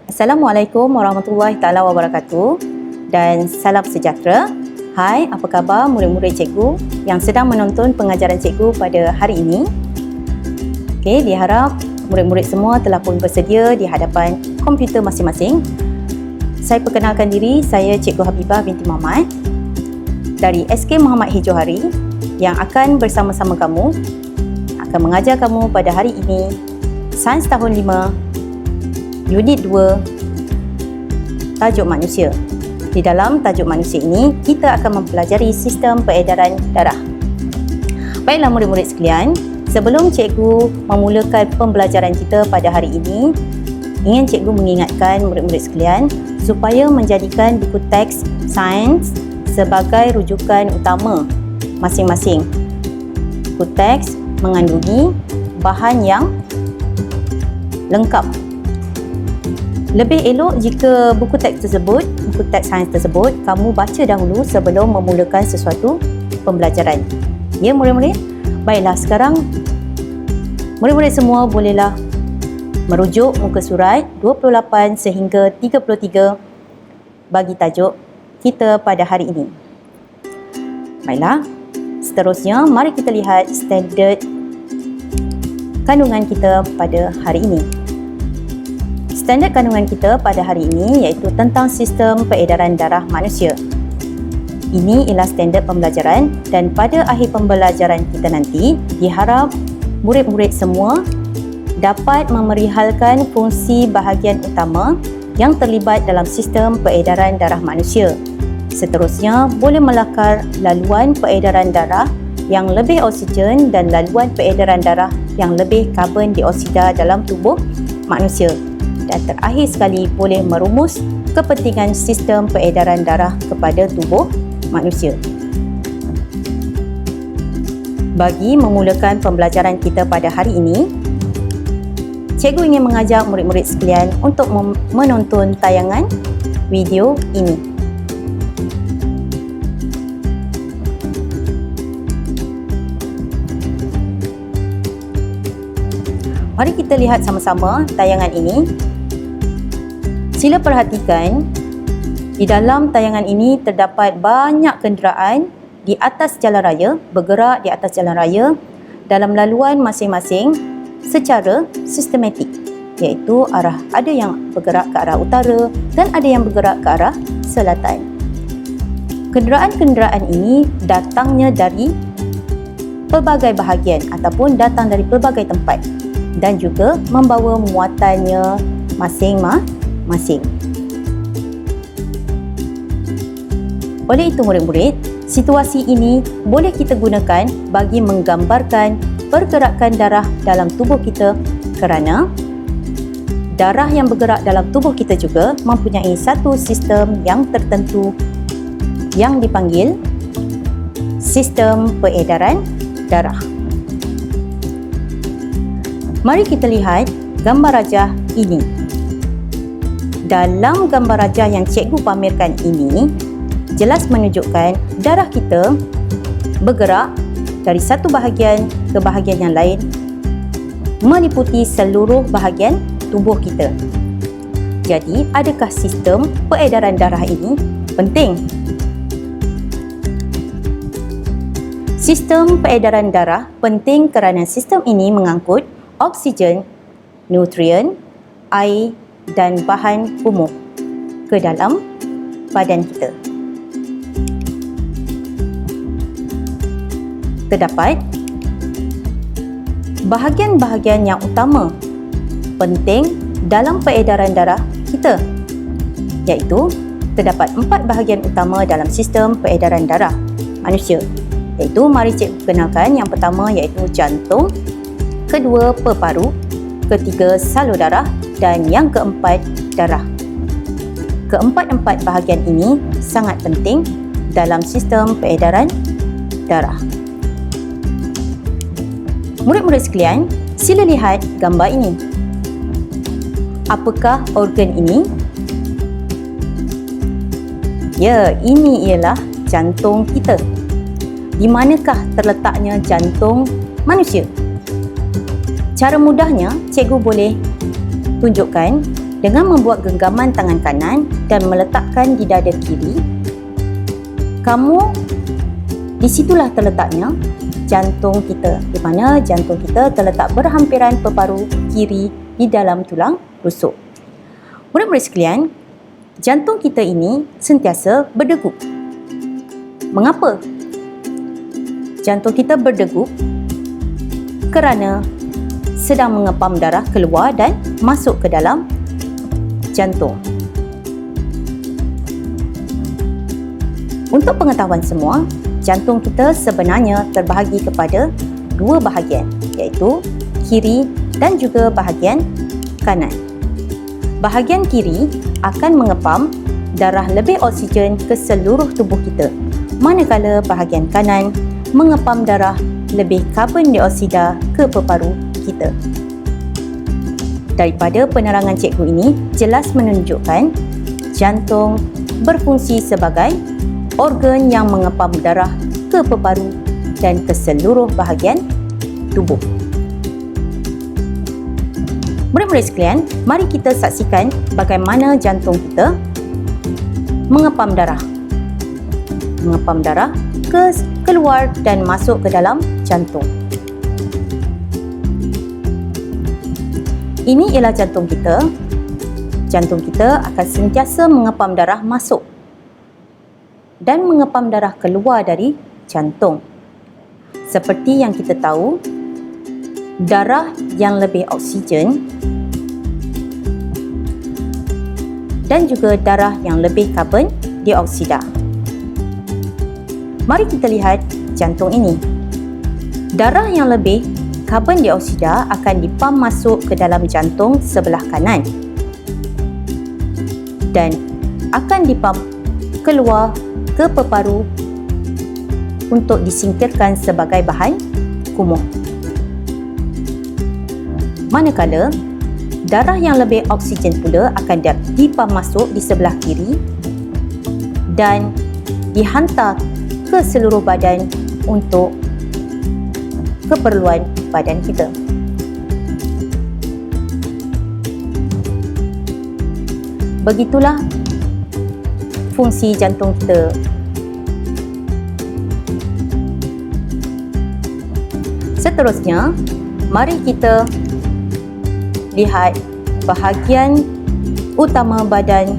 Assalamualaikum warahmatullahi taala wabarakatuh dan salam sejahtera. Hai, apa khabar murid-murid cikgu yang sedang menonton pengajaran cikgu pada hari ini? Okey, diharap murid-murid semua telah pun bersedia di hadapan komputer masing-masing. Saya perkenalkan diri, saya Cikgu Habibah binti Muhammad dari SK Muhammad Hijauhari yang akan bersama-sama kamu akan mengajar kamu pada hari ini Sains Tahun 5 Unit 2 Tajuk Manusia. Di dalam tajuk manusia ini, kita akan mempelajari sistem peredaran darah. Baiklah murid-murid sekalian, sebelum cikgu memulakan pembelajaran kita pada hari ini, ingin cikgu mengingatkan murid-murid sekalian supaya menjadikan buku teks sains sebagai rujukan utama masing-masing. Buku teks mengandungi bahan yang lengkap. Lebih elok jika buku teks sains tersebut, kamu baca dahulu sebelum memulakan sesuatu pembelajaran. Ya murid-murid? Baiklah, sekarang murid-murid semua bolehlah merujuk muka surat 28 sehingga 33 bagi tajuk kita pada hari ini. Baiklah, seterusnya mari kita lihat standard kandungan kita pada hari ini. Standard kandungan kita pada hari ini iaitu tentang sistem peredaran darah manusia. Ini ialah standard pembelajaran dan pada akhir pembelajaran kita nanti diharap murid-murid semua dapat memerihalkan fungsi bahagian utama yang terlibat dalam sistem peredaran darah manusia. Seterusnya boleh melakar laluan peredaran darah yang lebih oksigen dan laluan peredaran darah yang lebih karbon dioksida dalam tubuh manusia. Dan terakhir sekali boleh merumus kepentingan sistem peredaran darah kepada tubuh manusia. Bagi memulakan pembelajaran kita pada hari ini, cikgu ingin mengajak murid-murid sekalian untuk menonton tayangan video ini. Mari kita lihat sama-sama tayangan ini. Sila perhatikan, di dalam tayangan ini terdapat banyak kenderaan di atas jalan raya, bergerak di atas jalan raya dalam laluan masing-masing secara sistematik, iaitu ada yang bergerak ke arah utara dan ada yang bergerak ke arah selatan. Kenderaan-kenderaan ini datangnya dari pelbagai bahagian ataupun datang dari pelbagai tempat dan juga membawa muatannya masing-masing. Oleh itu murid-murid, situasi ini boleh kita gunakan bagi menggambarkan pergerakan darah dalam tubuh kita kerana darah yang bergerak dalam tubuh kita juga mempunyai satu sistem yang tertentu yang dipanggil sistem peredaran darah. Mari kita lihat gambar rajah ini. Dalam gambar rajah yang cikgu pamerkan ini, jelas menunjukkan darah kita bergerak dari satu bahagian ke bahagian yang lain, meliputi seluruh bahagian tubuh kita. Jadi, adakah sistem peredaran darah ini penting? Sistem peredaran darah penting kerana sistem ini mengangkut oksigen, nutrien, air dan bahan umum ke dalam badan kita. Terdapat bahagian-bahagian yang utama penting dalam peredaran darah kita, iaitu terdapat 4 bahagian utama dalam sistem peredaran darah manusia, iaitu mari cikgu kenalkan. Yang pertama iaitu jantung, kedua peparu, ketiga salur darah dan yang keempat darah. Keempat-empat bahagian ini sangat penting dalam sistem peredaran darah. Murid-murid sekalian, sila lihat gambar ini. Apakah organ ini? Ya, ini ialah jantung kita. di manakah terletaknya jantung manusia? Cara mudahnya, cikgu boleh tunjukkan dengan membuat genggaman tangan kanan dan meletakkan di dada kiri. Kamu, di situlah terletaknya jantung kita, di mana jantung kita terletak berhampiran peparu kiri di dalam tulang rusuk. Murid-murid sekalian, jantung kita ini sentiasa berdegup. Mengapa jantung kita berdegup? Kerana sedang mengepam darah keluar dan masuk ke dalam jantung. Untuk pengetahuan semua, jantung kita sebenarnya terbahagi kepada dua bahagian, iaitu kiri dan juga bahagian kanan. Bahagian kiri akan mengepam darah lebih oksigen ke seluruh tubuh kita, manakala bahagian kanan mengepam darah lebih karbon dioksida ke peparu kita. Daripada penerangan cikgu ini jelas menunjukkan jantung berfungsi sebagai organ yang mengepam darah ke peparu dan ke seluruh bahagian tubuh. Murid-murid sekalian, mari kita saksikan bagaimana jantung kita mengepam darah. Mengepam darah keluar dan masuk ke dalam jantung. Ini ialah jantung kita. Jantung kita akan sentiasa mengepam darah masuk dan mengepam darah keluar dari jantung. Seperti yang kita tahu, darah yang lebih oksigen dan juga darah yang lebih karbon dioksida. Mari kita lihat jantung ini. Darah yang lebih karbon dioksida akan dipam masuk ke dalam jantung sebelah kanan dan akan dipam keluar ke peparu untuk disingkirkan sebagai bahan kumuh. Manakala darah yang lebih oksigen pula akan dipam masuk di sebelah kiri dan dihantar ke seluruh badan untuk keperluan badan kita. Begitulah fungsi jantung kita. Seterusnya, mari kita lihat bahagian utama badan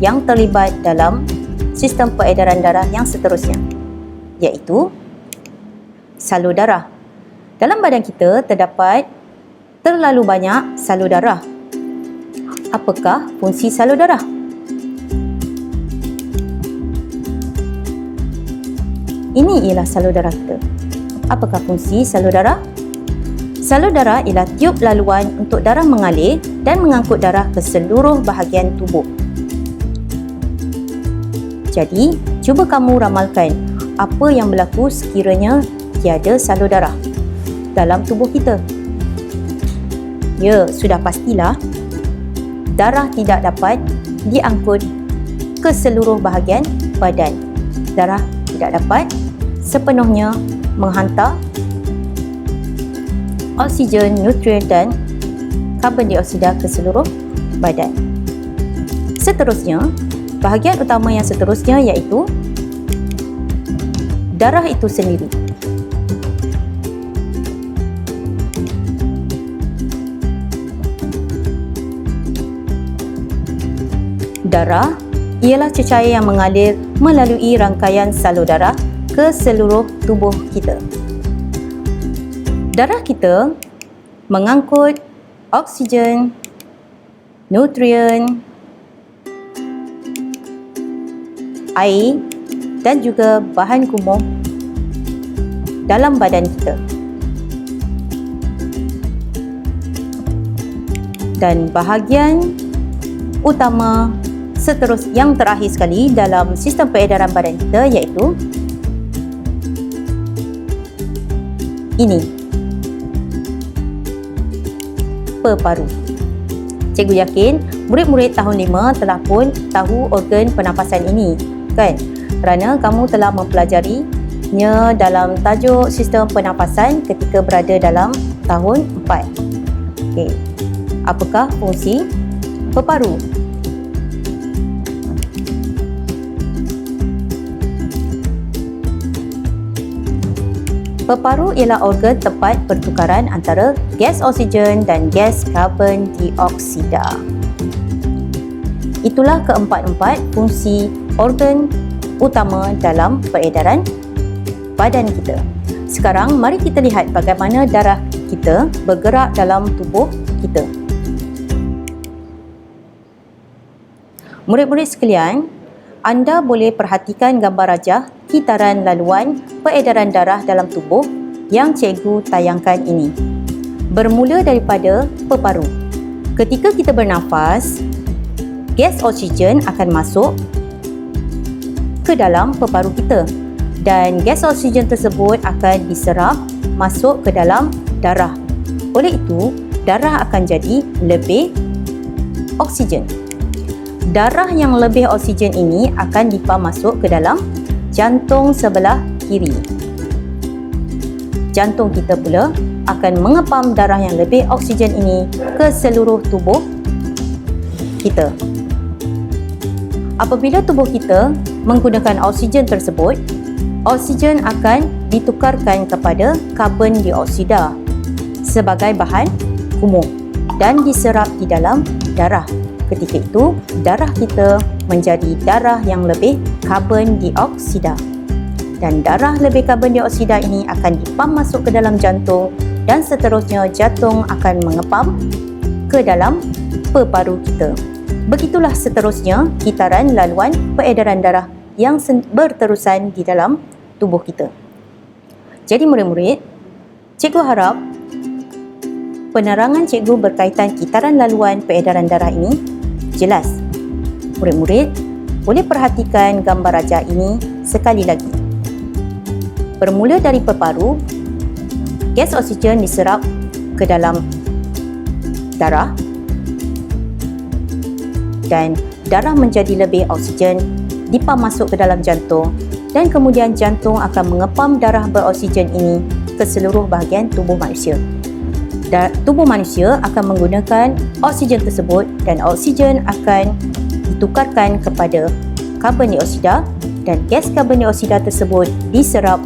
yang terlibat dalam sistem peredaran darah yang seterusnya, iaitu salur darah. Dalam badan kita terdapat terlalu banyak salur darah. Apakah fungsi salur darah? Ini ialah salur darah kita. Apakah fungsi salur darah? Salur darah ialah tiub laluan untuk darah mengalir dan mengangkut darah ke seluruh bahagian tubuh. Jadi, cuba kamu ramalkan apa yang berlaku sekiranya tiada salur darah dalam tubuh kita. Ya, sudah pastilah darah tidak dapat diangkut ke seluruh bahagian badan. Darah tidak dapat sepenuhnya menghantar oksigen, nutrien dan karbon dioksida ke seluruh badan. Seterusnya, bahagian utama yang seterusnya iaitu darah itu sendiri. Darah ialah cecair yang mengalir melalui rangkaian salur darah ke seluruh tubuh kita. Darah kita mengangkut oksigen, nutrien, air dan juga bahan kumuh dalam badan kita. Dan bahagian utama yang terakhir sekali dalam sistem peredaran badan kita iaitu ini, peparu. Cikgu yakin murid-murid tahun 5 telah pun tahu organ pernafasan ini, kan? Kerana kamu telah mempelajari seterusnya dalam tajuk sistem pernafasan ketika berada dalam tahun 4. Okey. Apakah fungsi peparu? Peparu ialah organ tempat pertukaran antara gas oksigen dan gas karbon dioksida. Itulah keempat-empat fungsi organ utama dalam peredaran badan kita. Sekarang mari kita lihat bagaimana darah kita bergerak dalam tubuh kita. Murid-murid sekalian, anda boleh perhatikan gambar rajah kitaran laluan peredaran darah dalam tubuh yang cikgu tayangkan ini. Bermula daripada peparu. Ketika kita bernafas, gas oksigen akan masuk ke dalam peparu kita dan gas oksigen tersebut akan diserap masuk ke dalam darah. Oleh itu, darah akan jadi lebih oksigen. Darah yang lebih oksigen ini akan dipam masuk ke dalam jantung sebelah kiri. Jantung kita pula akan mengepam darah yang lebih oksigen ini ke seluruh tubuh kita. Apabila tubuh kita menggunakan oksigen tersebut, oksigen akan ditukarkan kepada karbon dioksida sebagai bahan kumuh dan diserap di dalam darah. Ketika itu, darah kita menjadi darah yang lebih karbon dioksida. Dan darah lebih karbon dioksida ini akan dipam masuk ke dalam jantung dan seterusnya jantung akan mengepam ke dalam peparu kita. Begitulah seterusnya kitaran laluan peredaran darah yang berterusan di dalam tubuh kita. Jadi murid-murid, cikgu harap penerangan cikgu berkaitan kitaran laluan peredaran darah ini jelas. Murid-murid boleh perhatikan gambar rajah ini sekali lagi. Bermula dari peparu, gas oksigen diserap ke dalam darah dan darah menjadi lebih oksigen dipam masuk ke dalam jantung dan kemudian jantung akan mengepam darah beroksigen ini ke seluruh bahagian tubuh manusia. Tubuh manusia akan menggunakan oksigen tersebut dan oksigen akan ditukarkan kepada karbon dioksida dan gas karbon dioksida tersebut diserap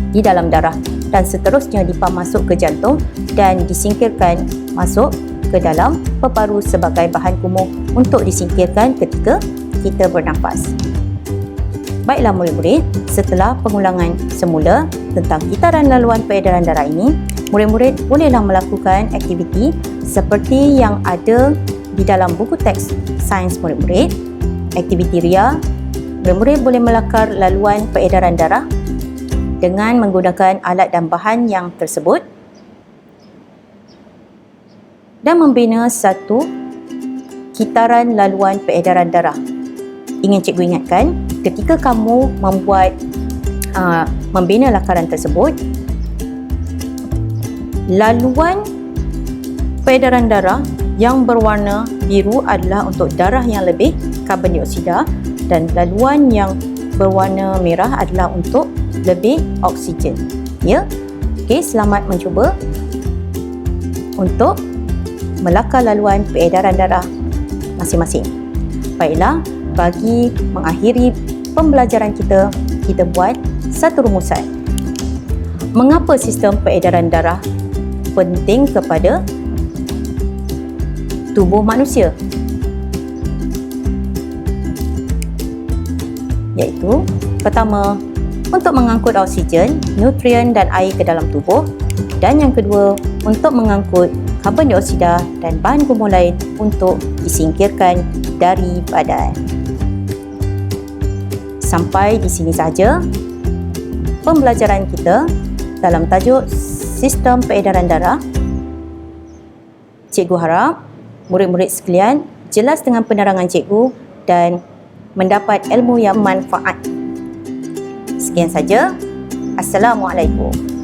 di dalam darah dan seterusnya dipam masuk ke jantung dan disingkirkan masuk ke dalam peparu sebagai bahan kumuh untuk disingkirkan ketika kita bernafas. Baiklah murid-murid, setelah pengulangan semula tentang kitaran laluan peredaran darah ini, murid-murid bolehlah melakukan aktiviti seperti yang ada di dalam buku teks sains murid-murid. Aktiviti ria, murid-murid boleh melakar laluan peredaran darah dengan menggunakan alat dan bahan yang tersebut dan membina satu kitaran laluan peredaran darah. Ingin cikgu ingatkan, ketika kamu membina lakaran tersebut, laluan peredaran darah yang berwarna biru adalah untuk darah yang lebih karbon dioksida dan laluan yang berwarna merah adalah untuk lebih oksigen. Ya. Okey, selamat mencuba untuk melakar laluan peredaran darah masing-masing. Baiklah, bagi mengakhiri pembelajaran kita, kita buat satu rumusan. Mengapa sistem peredaran darah penting kepada tubuh manusia? Iaitu, pertama, untuk mengangkut oksigen, nutrien dan air ke dalam tubuh, dan yang kedua, untuk mengangkut karbon dioksida dan bahan kumuh lain untuk disingkirkan dari badan. Sampai di sini saja pembelajaran kita dalam tajuk sistem peredaran darah. Cikgu harap murid-murid sekalian jelas dengan penerangan cikgu dan mendapat ilmu yang manfaat. Sekian saja. Assalamualaikum.